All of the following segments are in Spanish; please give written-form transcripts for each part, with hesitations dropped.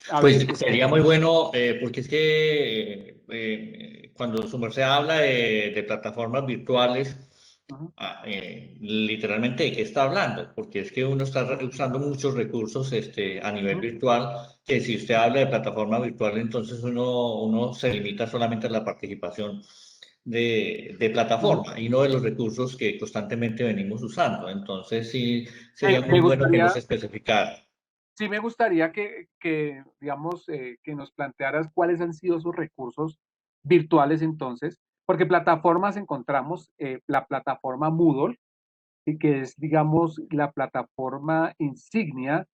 A Pues ver, sería muy bueno, porque es que cuando su merced habla de plataformas virtuales, ujú, literalmente de qué está hablando, porque es que uno está usando muchos recursos a nivel ujú. virtual, que si usted habla de plataforma virtual, entonces uno se limita solamente a la participación de Ujú. plataforma y no de los recursos que constantemente venimos usando. Entonces sí, sería muy Me bueno que nos gustaría, especificara. sí me gustaría que digamos, que nos plantearas cuáles han sido sus recursos virtuales entonces, porque plataformas encontramos la plataforma Moodle, y que es, digamos, la plataforma insignia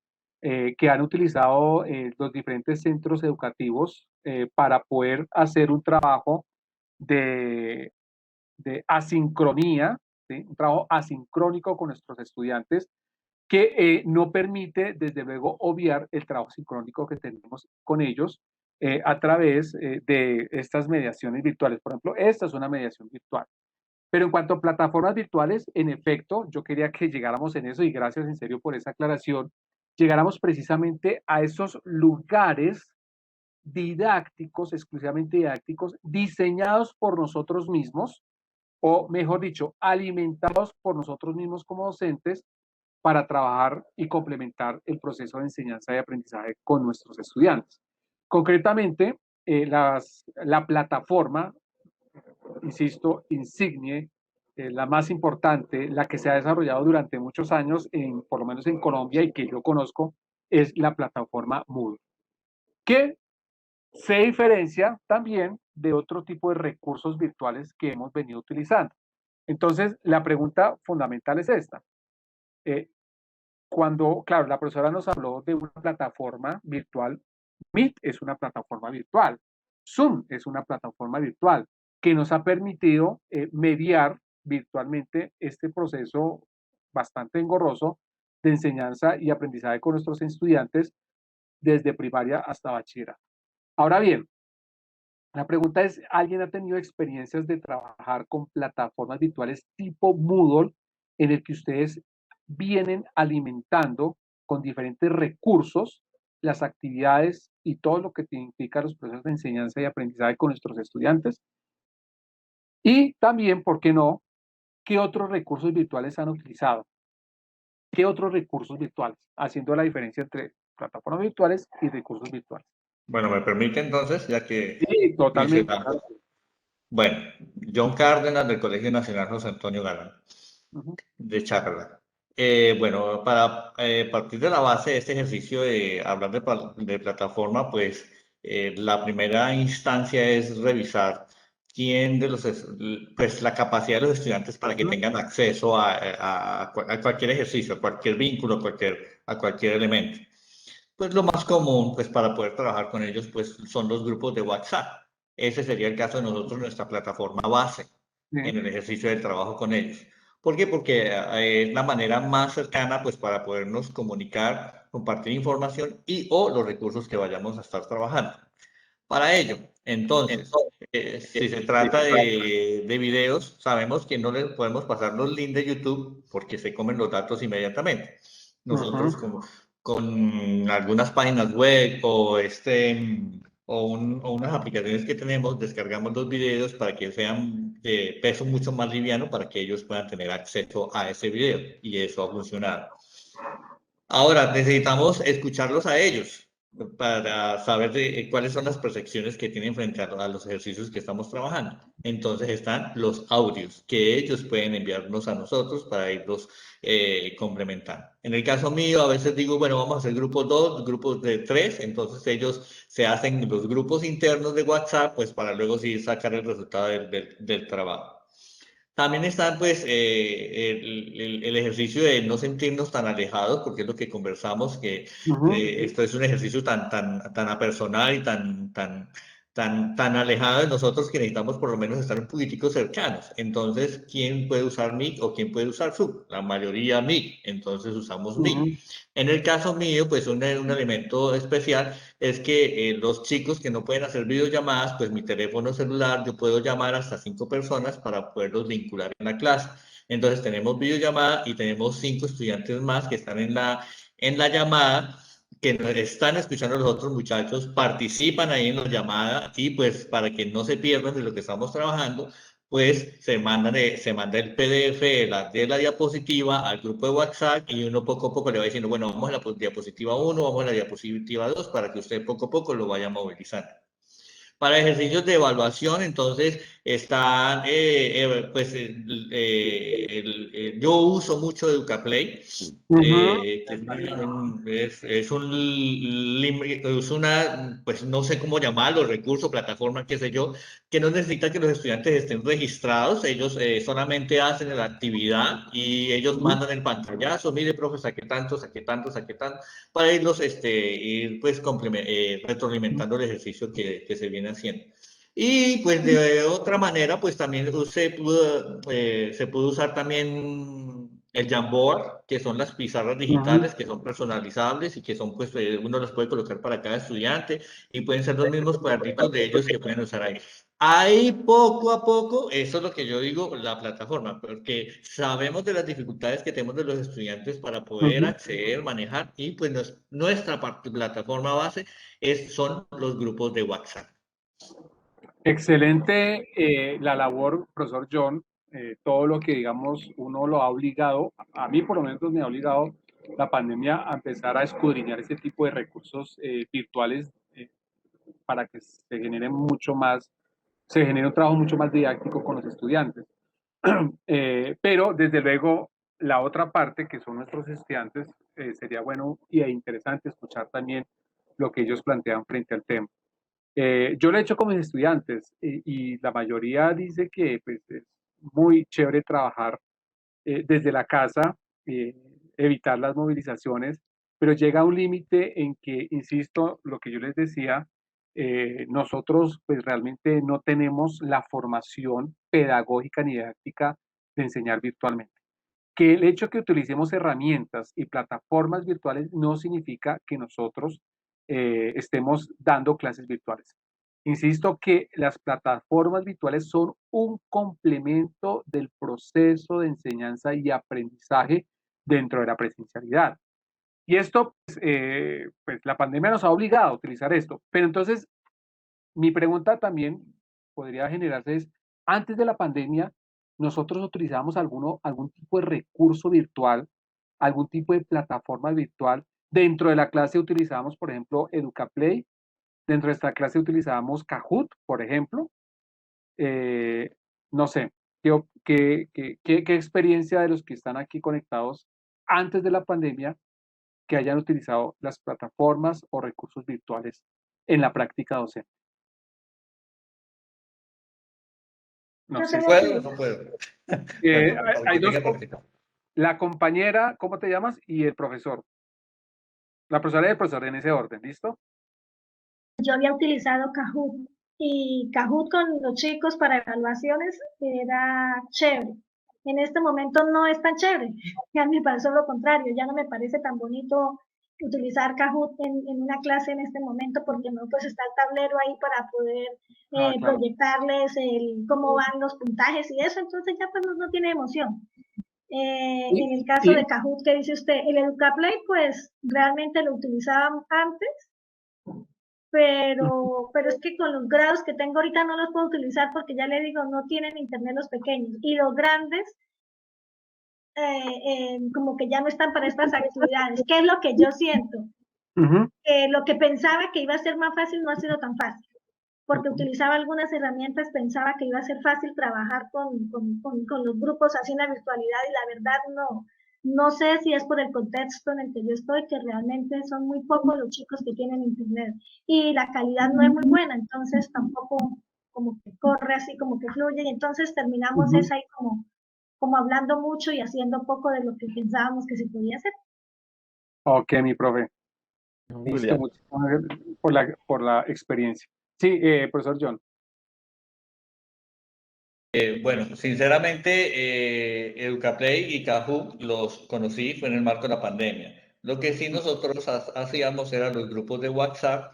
que han utilizado los diferentes centros educativos para poder hacer un trabajo de, de asincronía, ¿sí? Un trabajo asincrónico con nuestros estudiantes que no permite, desde luego, obviar el trabajo sincrónico que tenemos con ellos a través de estas mediaciones virtuales. Por ejemplo, esta es una mediación virtual. Pero en cuanto a plataformas virtuales, en efecto, yo quería que llegáramos en eso y gracias en serio por esa aclaración, llegáramos precisamente a esos lugares didácticos, exclusivamente didácticos, diseñados por nosotros mismos, o mejor dicho, alimentados por nosotros mismos como docentes para trabajar y complementar el proceso de enseñanza y aprendizaje con nuestros estudiantes. Concretamente, la plataforma, insisto, insigne, la más importante, la que se ha desarrollado durante muchos años, por lo menos en Colombia y que yo conozco, es la plataforma Moodle, que se diferencia también de otro tipo de recursos virtuales que hemos venido utilizando. Entonces, la pregunta fundamental es esta. Eh, claro, la profesora nos habló de una plataforma virtual, Meet es una plataforma virtual, Zoom es una plataforma virtual que nos ha permitido mediar virtualmente este proceso bastante engorroso de enseñanza y aprendizaje con nuestros estudiantes desde primaria hasta bachillerato. Ahora bien, la pregunta es, ¿alguien ha tenido experiencias de trabajar con plataformas virtuales tipo Moodle en el que ustedes vienen alimentando con diferentes recursos las actividades y todo lo que implica los procesos de enseñanza y aprendizaje con nuestros estudiantes? Y también, ¿por qué no? ¿Qué otros recursos virtuales han utilizado? ¿Qué otros recursos virtuales? Haciendo la diferencia entre plataformas virtuales y recursos virtuales. Bueno, me permite entonces, ya que Sí, totalmente. mencionamos. Bueno, John Cárdenas del Colegio Nacional José Antonio Galán, Uh-huh. de Chácarla. Bueno, para partir de la base de este ejercicio de hablar de plataforma, pues la primera instancia es revisar quién de pues la capacidad de los estudiantes para que Uh-huh. tengan acceso a cualquier ejercicio, a cualquier vínculo, a cualquier elemento. Pues lo más común, pues para poder trabajar con ellos, pues son los grupos de WhatsApp. Ese sería el caso de nosotros, nuestra plataforma base Sí. en el ejercicio del trabajo con ellos. ¿Por qué? Porque es la manera más cercana, pues, para podernos comunicar, compartir información y o los recursos que vayamos a estar trabajando. Para ello, entonces, si se trata de videos, sabemos que no les podemos pasar los links de YouTube porque se comen los datos inmediatamente. Nosotros, Uh-huh. con algunas páginas web o unas aplicaciones que tenemos, descargamos los videos para que sean de peso mucho más liviano para que ellos puedan tener acceso a ese video y eso ha funcionado. Ahora, necesitamos escucharlos a ellos para saber cuáles son las percepciones que tienen frente a los ejercicios que estamos trabajando. Entonces están los audios que ellos pueden enviarnos a nosotros para irlos complementando. En el caso mío, a veces digo, bueno, vamos a hacer grupos 2, grupos de 3, entonces ellos se hacen los grupos internos de WhatsApp, pues para luego sí sacar el resultado del trabajo. También está pues el ejercicio de no sentirnos tan alejados, porque es lo que conversamos, que Uh-huh. esto es un ejercicio tan apersonal y tan alejado de nosotros que necesitamos por lo menos estar un poquitico cercanos. Entonces, ¿quién puede usar Meet o quién puede usar Zoom? La mayoría Meet, entonces usamos Meet. Uh-huh. En el caso mío, pues un elemento especial es que los chicos que no pueden hacer videollamadas, pues mi teléfono celular, yo puedo llamar hasta 5 personas para poderlos vincular en la clase. Entonces tenemos videollamada y tenemos 5 estudiantes más que están en la llamada que nos están escuchando los otros muchachos, participan ahí en la llamada y pues para que no se pierdan de lo que estamos trabajando, pues se manda el PDF de la diapositiva al grupo de WhatsApp y uno poco a poco le va diciendo, bueno, vamos a la diapositiva uno, vamos a la diapositiva 2 para que usted poco a poco lo vaya movilizando. Para ejercicios de evaluación, entonces, están, pues, yo uso mucho EducaPlay, Ujú. que es una, pues, no sé cómo llamarlo, recurso, plataforma, qué sé yo, que no necesita que los estudiantes estén registrados, ellos solamente hacen la actividad y ellos Ujú. mandan el pantallazo, mire, profe, saqué tanto, saqué tanto, saqué tanto, para irlos, ir pues retroalimentando el ejercicio que se viene haciendo. Y pues de otra manera, pues también se pudo usar también el Jamboard, que son las pizarras Ujú. digitales, que son personalizables y que son, pues, uno las puede colocar para cada estudiante y pueden ser los mismos cuadernitos de ellos que pueden usar ahí. Ahí poco a poco, eso es lo que yo digo, la plataforma, porque sabemos de las dificultades que tenemos de los estudiantes para poder Ujú. acceder, manejar, y pues nuestra plataforma base son los grupos de WhatsApp. Excelente la labor, profesor John. Todo lo que, digamos, uno lo ha obligado, a mí por lo menos me ha obligado la pandemia a empezar a escudriñar ese tipo de recursos virtuales para que se genere un trabajo mucho más didáctico con los estudiantes. Pero desde luego, la otra parte, que son nuestros estudiantes, sería bueno y interesante escuchar también lo que ellos plantean frente al tema. Yo lo he hecho con mis estudiantes y la mayoría dice que pues, es muy chévere trabajar desde la casa, eh, evitar las movilizaciones, pero llega un límite en que, insisto, lo que yo les decía, nosotros pues realmente no tenemos la formación pedagógica ni didáctica de enseñar virtualmente. Que el hecho que utilicemos herramientas y plataformas virtuales no significa que nosotros estemos dando clases virtuales. Insisto que las plataformas virtuales son un complemento del proceso de enseñanza y aprendizaje dentro de la presencialidad. Y esto, pues la pandemia nos ha obligado a utilizar esto. Pero entonces, mi pregunta también podría generarse es, antes de la pandemia, nosotros utilizábamos algún tipo de recurso virtual, algún tipo de plataforma virtual. Dentro de la clase utilizábamos, por ejemplo, EducaPlay. Dentro de esta clase utilizábamos Kahoot, por ejemplo. Eh, no sé, ¿qué experiencia de los que están aquí conectados antes de la pandemia que hayan utilizado las plataformas o recursos virtuales en la práctica docente? No Yo sé. tengo ¿Puedo o que, no puedo? Eh, Bueno, hay dos, tenga participar. la compañera, ¿cómo te llamas? Y el profesor. La profesora y el profesor en ese orden, ¿listo? yo había utilizado Kahoot y Kahoot con los chicos para evaluaciones era chévere. En este momento no es tan chévere, ya me pasó lo contrario, ya no me parece tan bonito utilizar Kahoot en una clase en este momento porque no pues está el tablero ahí para poder Ah, claro. proyectarles cómo van los puntajes y eso, entonces ya pues no tiene emoción. Y, En el caso y, de Kahoot que dice usted, el EducaPlay pues realmente lo utilizaba antes, pero es que con los grados que tengo ahorita no los puedo utilizar porque ya le digo, no tienen internet los pequeños y los grandes como que ya no están para estas actividades. ¿Qué es lo que yo siento? ujú, Lo que pensaba que iba a ser más fácil no ha sido tan fácil, porque ujú. utilizaba algunas herramientas, pensaba que iba a ser fácil trabajar con los grupos así en la virtualidad y la verdad no. No sé si es por el contexto en el que yo estoy, que realmente son muy pocos los chicos que tienen internet y la calidad no es muy buena, entonces tampoco como que corre así, como que fluye y entonces terminamos Ujú. es ahí como hablando mucho y haciendo poco de lo que pensábamos que se podía hacer. Ok, mi profe. Listo, Julián. muchísimas gracias por la experiencia. Sí, profesor John. Bueno, sinceramente, EducaPlay y Kahoot los conocí fue en el marco de la pandemia. Lo que sí nosotros hacíamos eran los grupos de WhatsApp,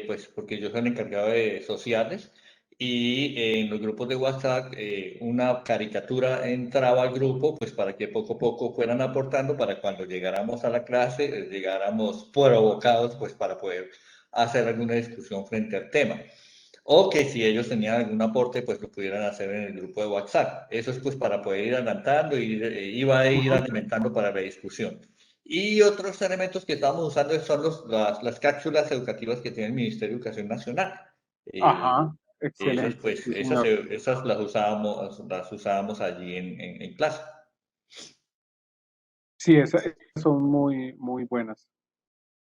pues porque yo soy el encargado de sociales, y en los grupos de WhatsApp una caricatura entraba al grupo, pues para que poco a poco fueran aportando para cuando llegáramos a la clase, llegáramos provocados, pues para poder hacer alguna discusión frente al tema. O que si ellos tenían algún aporte, pues lo pudieran hacer en el grupo de WhatsApp. Eso es pues para poder ir adelantando y iba a ir alimentando para la discusión. Y otros elementos que estamos usando son las cápsulas educativas que tiene el Ministerio de Educación Nacional. Ajá, Esas, excelente, pues, sí, señor. esas las usábamos allí en clase. Sí, esas son muy, muy buenas.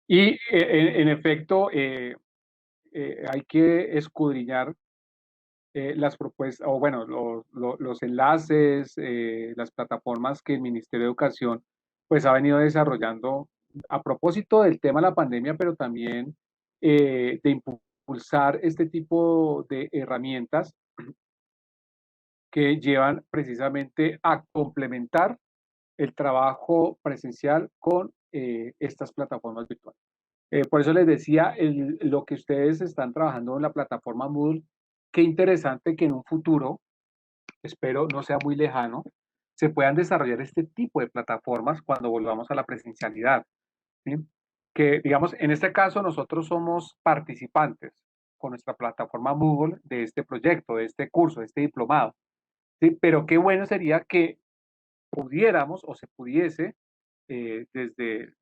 Y en efecto, hay que escudriñar las propuestas, o bueno, los enlaces, las plataformas que el Ministerio de Educación pues ha venido desarrollando a propósito del tema de la pandemia, pero también de impulsar este tipo de herramientas que llevan precisamente a complementar el trabajo presencial con estas plataformas virtuales. Por eso les decía, lo que ustedes están trabajando en la plataforma Moodle, qué interesante que en un futuro, espero no sea muy lejano, se puedan desarrollar este tipo de plataformas cuando volvamos a la presencialidad. ¿Sí? Que, digamos, en este caso nosotros somos participantes con nuestra plataforma Moodle de este proyecto, de este curso, de este diplomado. ¿Sí? Pero qué bueno sería que pudiéramos o se pudiese desde,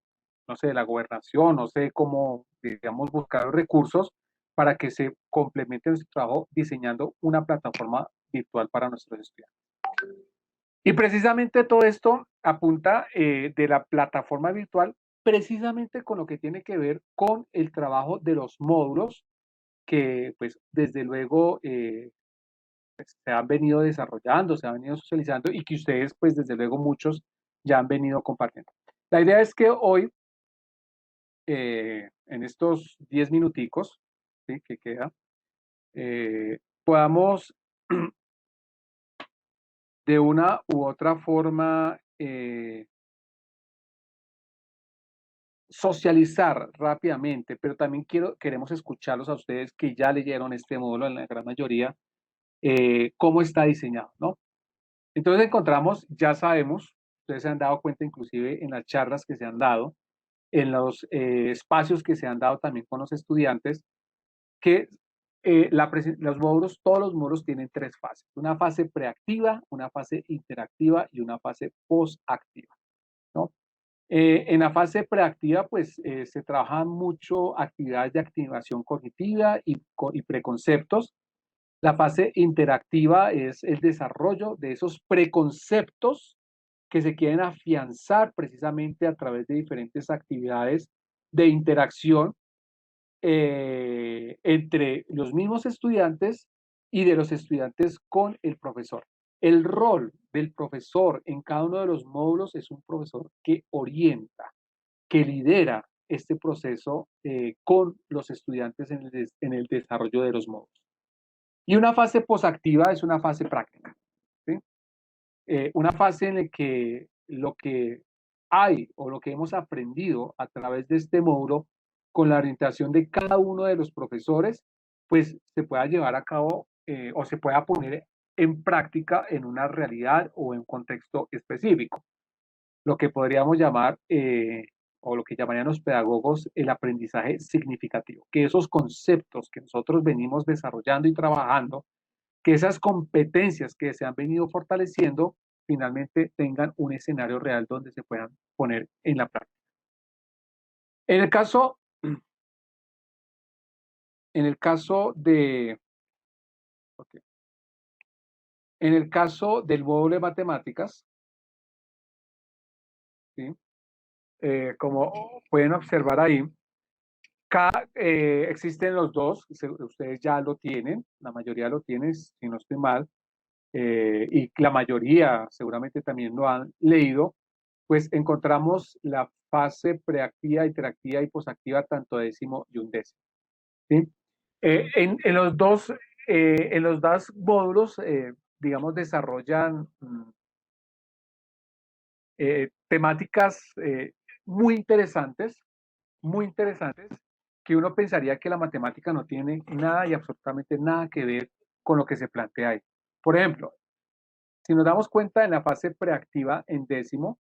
no sé, la gobernación, no sé cómo, digamos, buscar los recursos para que se complemente nuestro trabajo diseñando una plataforma virtual para nuestros estudiantes. Y precisamente todo esto apunta de la plataforma virtual precisamente con lo que tiene que ver con el trabajo de los módulos que, pues, desde luego se han venido desarrollando, se han venido socializando y que ustedes, pues, desde luego muchos ya han venido compartiendo. La idea es que hoy, en estos 10 minuticos, ¿sí? Que queda, podamos de una u otra forma socializar rápidamente, pero también queremos escucharlos a ustedes que ya leyeron este módulo en la gran mayoría, cómo está diseñado, ¿no? Entonces encontramos, ya sabemos, ustedes se han dado cuenta inclusive en las charlas que se han dado, en los espacios que se han dado también con los estudiantes, que los módulos, todos los módulos tienen tres fases, una fase preactiva, una fase interactiva y una fase postactiva, ¿no? En la fase preactiva, pues se trabajan mucho actividades de activación cognitiva y preconceptos. La fase interactiva es el desarrollo de esos preconceptos que se quieren afianzar precisamente a través de diferentes actividades de interacción entre los mismos estudiantes y de los estudiantes con el profesor. El rol del profesor en cada uno de los módulos es un profesor que orienta, que lidera este proceso con los estudiantes en el desarrollo de los módulos. Y una fase posactiva es una fase práctica. ¿Sí? Una fase en la que lo que hay o lo que hemos aprendido a través de este módulo con la orientación de cada uno de los profesores, pues se pueda llevar a cabo o se pueda poner en práctica en una realidad o en un contexto específico. Lo que podríamos llamar, o lo que llamarían los pedagogos, el aprendizaje significativo, que esos conceptos que nosotros venimos desarrollando y trabajando, que esas competencias que se han venido fortaleciendo, finalmente tengan un escenario real donde se puedan poner en la práctica. En el caso, en el caso de, okay, en el caso del módulo de matemáticas, ¿sí? Como pueden observar ahí, existen los dos, ustedes ya lo tienen, la mayoría lo tienen, si no estoy mal, y la mayoría seguramente también lo han leído, pues encontramos la fase preactiva, interactiva y posactiva, tanto décimo y undécimo. ¿Sí? En los dos módulos, digamos, desarrollan temáticas muy interesantes, que uno pensaría que la matemática no tiene nada y absolutamente nada que ver con lo que se plantea ahí. Por ejemplo, si nos damos cuenta en la fase preactiva en décimo,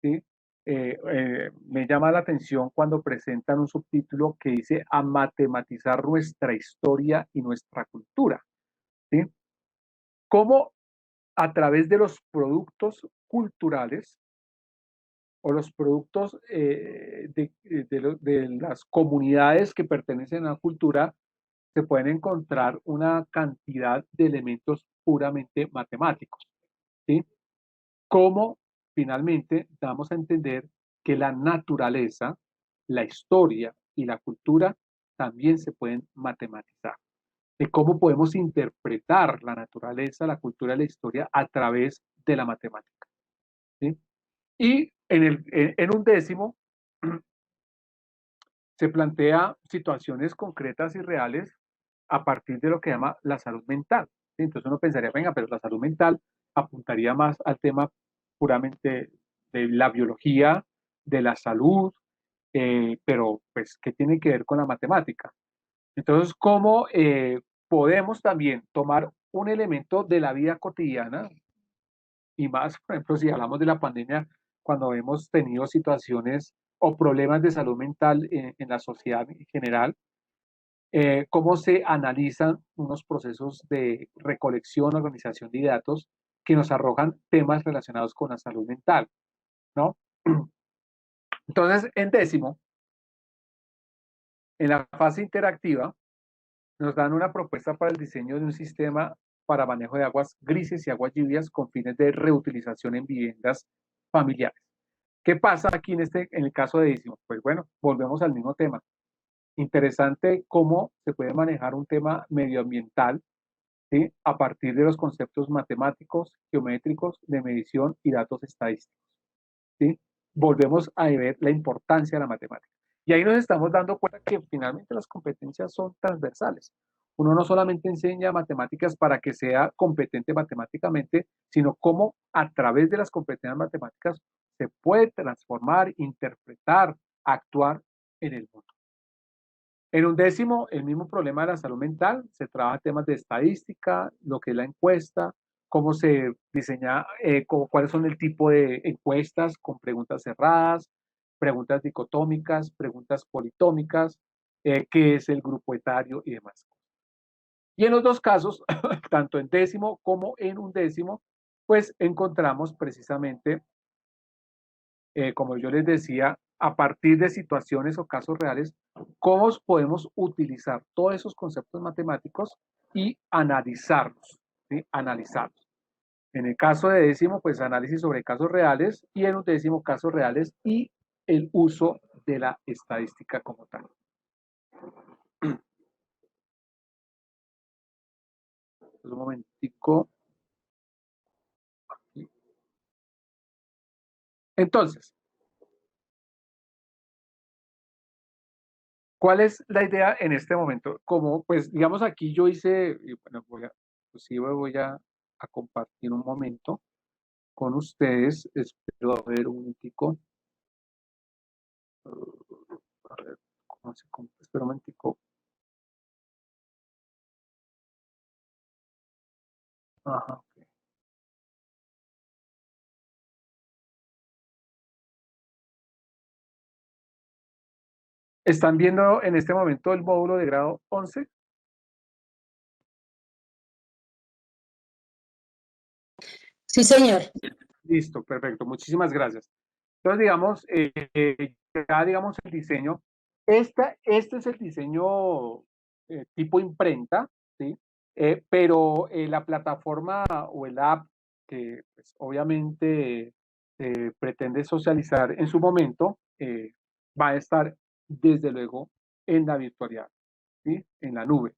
¿sí? Me llama la atención cuando presentan un subtítulo que dice a matematizar nuestra historia y nuestra cultura. ¿Sí? Cómo a través de los productos culturales o los productos de las comunidades que pertenecen a la cultura, se pueden encontrar una cantidad de elementos puramente matemáticos. ¿Sí? Cómo finalmente damos a entender que la naturaleza, la historia y la cultura también se pueden matematizar. De cómo podemos interpretar la naturaleza, la cultura y la historia a través de la matemática. ¿Sí? Y en un décimo se plantea situaciones concretas y reales a partir de lo que llama la salud mental. ¿Sí? Entonces uno pensaría, venga, pero la salud mental apuntaría más al tema puramente de la biología, de la salud, pero pues, ¿qué tiene que ver con la matemática? Entonces, ¿cómo podemos también tomar un elemento de la vida cotidiana y más, por ejemplo, si hablamos de la pandemia, cuando hemos tenido situaciones o problemas de salud mental en la sociedad en general, cómo se analizan unos procesos de recolección, organización de datos que nos arrojan temas relacionados con la salud mental, ¿no? Entonces, en décimo, en la fase interactiva, nos dan una propuesta para el diseño de un sistema para manejo de aguas grises y aguas lluvias con fines de reutilización en viviendas familiares. ¿Qué pasa aquí en el caso de décimo? Pues bueno, volvemos al mismo tema. Interesante cómo se puede manejar un tema medioambiental, ¿sí? A partir de los conceptos matemáticos, geométricos, de medición y datos estadísticos. ¿Sí? Volvemos a ver la importancia de la matemática. Y ahí nos estamos dando cuenta que finalmente las competencias son transversales. Uno no solamente enseña matemáticas para que sea competente matemáticamente, sino cómo a través de las competencias matemáticas se puede transformar, interpretar, actuar en el mundo. En un décimo, el mismo problema de la salud mental, se trabaja temas de estadística, lo que es la encuesta, cómo se diseña, cuáles son el tipo de encuestas con preguntas cerradas, preguntas dicotómicas, preguntas politómicas, qué es el grupo etario y demás. Y en los dos casos, tanto en décimo como en undécimo, pues encontramos precisamente, como yo les decía, a partir de situaciones o casos reales, cómo podemos utilizar todos esos conceptos matemáticos y analizarlos, ¿sí? Analizarlos. En el caso de décimo, pues análisis sobre casos reales y en undécimo casos reales y el uso de la estadística como tal. Un momentico. Entonces, ¿cuál es la idea en este momento? Como, pues, digamos, aquí yo hice, y bueno, voy a compartir un momento con ustedes. Espero a ver un momentico. A ver, ¿cómo se espera un momentico. Ajá, ok. ¿Están viendo en este momento el módulo de grado 11? Sí, señor. Listo, perfecto. Muchísimas gracias. Entonces, digamos, ya digamos el diseño. Este es el diseño tipo imprenta, ¿sí? Pero la plataforma o el app que pues, obviamente pretende socializar en su momento, va a estar desde luego en la virtualidad, ¿sí? En la nube.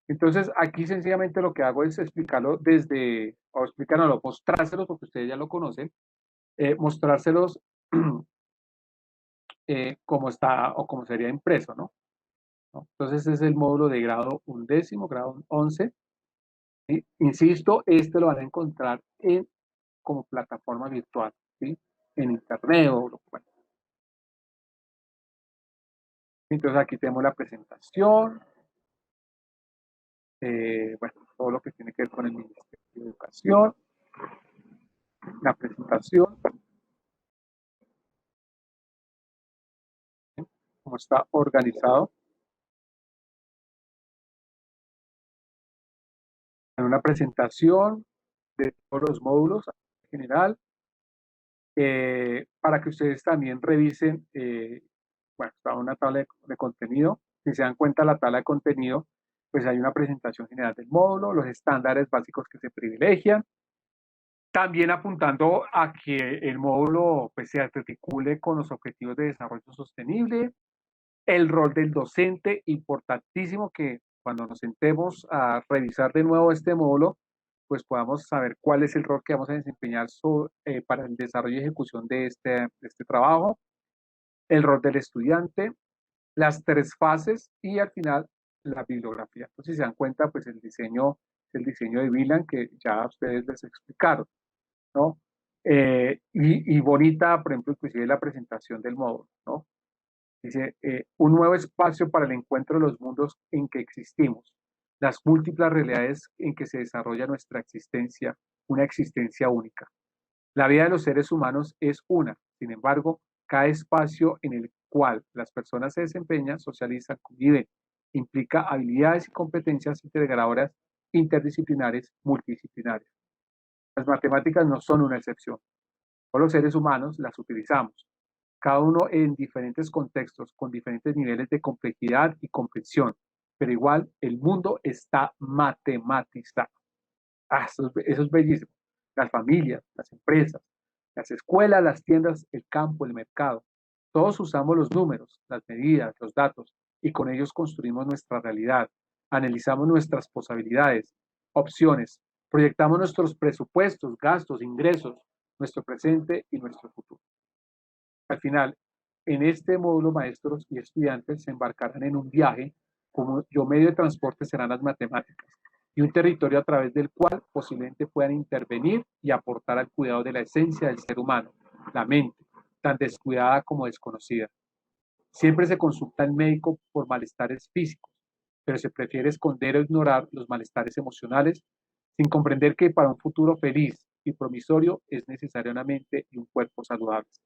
Entonces, aquí sencillamente lo que hago es explicarlo o explicarlo, mostrárselo porque ustedes ya lo conocen, mostrárselos como está o como sería impreso, ¿no? Entonces es el módulo de grado undécimo, grado 11. ¿Sí? Insisto, este lo van a encontrar como plataforma virtual, ¿sí? En internet o lo cual. Entonces aquí tenemos la presentación. Bueno, todo lo que tiene que ver con el Ministerio de Educación, la presentación, cómo está organizado en una presentación de todos los módulos en general, para que ustedes también revisen, bueno, está una tabla de contenido. Si se dan cuenta, la tabla de contenido, pues hay una presentación general del módulo, los estándares básicos que se privilegian, también apuntando a que el módulo pues, se articule con los objetivos de desarrollo sostenible, el rol del docente, importantísimo que cuando nos sentemos a revisar de nuevo este módulo, pues podamos saber cuál es el rol que vamos a desempeñar para el desarrollo y ejecución de este trabajo, el rol del estudiante, las 3 fases y al final la bibliografía. Entonces, si se dan cuenta, pues el diseño de VLAN que ya ustedes les explicaron, ¿no? Y bonita, por ejemplo, inclusive la presentación del módulo, ¿no? Dice, un nuevo espacio para el encuentro de los mundos en que existimos, las múltiples realidades en que se desarrolla nuestra existencia, una existencia única. La vida de los seres humanos es una, sin embargo, cada espacio en el cual las personas se desempeñan, socializan, conviven, implica habilidades y competencias integradoras, interdisciplinares, multidisciplinares. Las matemáticas no son una excepción. Todos los seres humanos las utilizamos, cada uno en diferentes contextos, con diferentes niveles de complejidad y comprensión, pero igual el mundo está matematizado. Eso es bellísimo. Las familias, las empresas, las escuelas, las tiendas, el campo, el mercado. Todos usamos los números, las medidas, los datos, y con ellos construimos nuestra realidad. Analizamos nuestras posibilidades, opciones, proyectamos nuestros presupuestos, gastos, ingresos, nuestro presente y nuestro futuro. Al final, en este módulo, maestros y estudiantes se embarcarán en un viaje, cuyo medio de transporte serán las matemáticas, y un territorio a través del cual posiblemente puedan intervenir y aportar al cuidado de la esencia del ser humano, la mente, tan descuidada como desconocida. Siempre se consulta al médico por malestares físicos, pero se prefiere esconder o ignorar los malestares emocionales, sin comprender que para un futuro feliz y promisorio es necesaria una mente y un cuerpo saludables.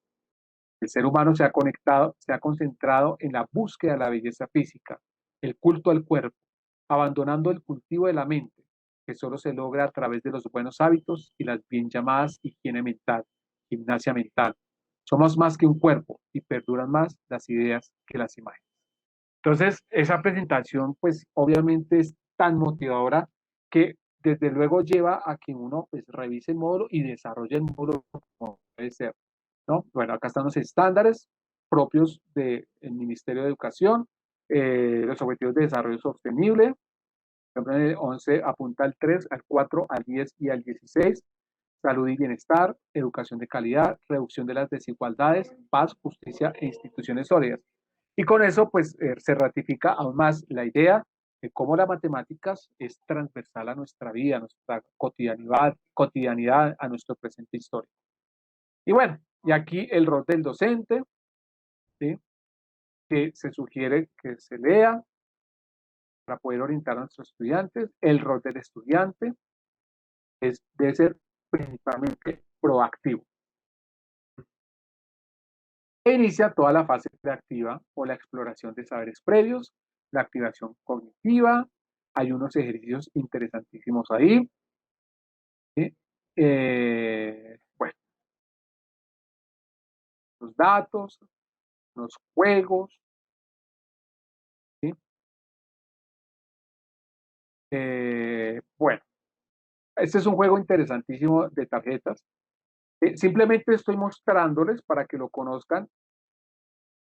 El ser humano se ha concentrado en la búsqueda de la belleza física, el culto al cuerpo, abandonando el cultivo de la mente, que solo se logra a través de los buenos hábitos y las bien llamadas higiene mental, gimnasia mental. Somos más que un cuerpo y perduran más las ideas que las imágenes. Entonces, esa presentación, pues obviamente es tan motivadora que desde luego lleva a que uno pues, revise el módulo y desarrolle el módulo como debe ser, ¿no? Bueno, acá están los estándares propios del Ministerio de Educación, los objetivos de desarrollo sostenible, por ejemplo, el 11 apunta al 3, al 4, al 10 y al 16, salud y bienestar, educación de calidad, reducción de las desigualdades, paz, justicia e instituciones sólidas. Y con eso, pues, se ratifica aún más la idea de cómo las matemáticas es transversal a nuestra vida, a nuestra cotidianidad, a nuestro presente histórico. Y bueno, y aquí el rol del docente, ¿sí? Que se sugiere que se lea para poder orientar a nuestros estudiantes. El rol del estudiante debe ser principalmente proactivo. E inicia toda la fase creativa o la exploración de saberes previos, la activación cognitiva. Hay unos ejercicios interesantísimos ahí. ¿Sí? Bueno, los datos, los juegos. ¿Sí? Bueno, este es un juego interesantísimo de tarjetas. Simplemente estoy mostrándoles para que lo conozcan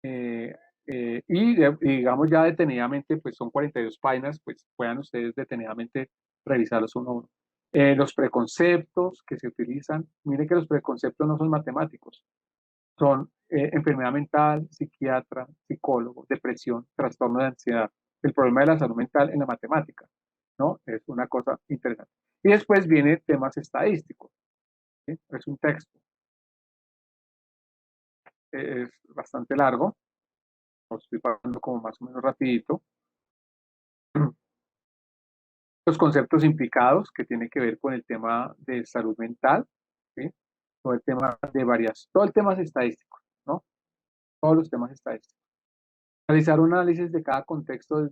y digamos ya detenidamente, pues son 42 páginas, pues puedan ustedes detenidamente revisarlos uno a uno. Los preconceptos que se utilizan, miren que los preconceptos no son matemáticos, son enfermedad mental, psiquiatra, psicólogo, depresión, trastorno de ansiedad, el problema de la salud mental en la matemática, ¿no? Es una cosa interesante. Y después viene temas estadísticos, ¿sí? Es un texto, es bastante largo, lo estoy pasando como más o menos rapidito. los conceptos implicados que tiene que ver con el tema de salud mental, ¿sí? Todo el tema de todo el tema estadístico, ¿no? Todos los temas estadísticos. Realizar un análisis de cada contexto desde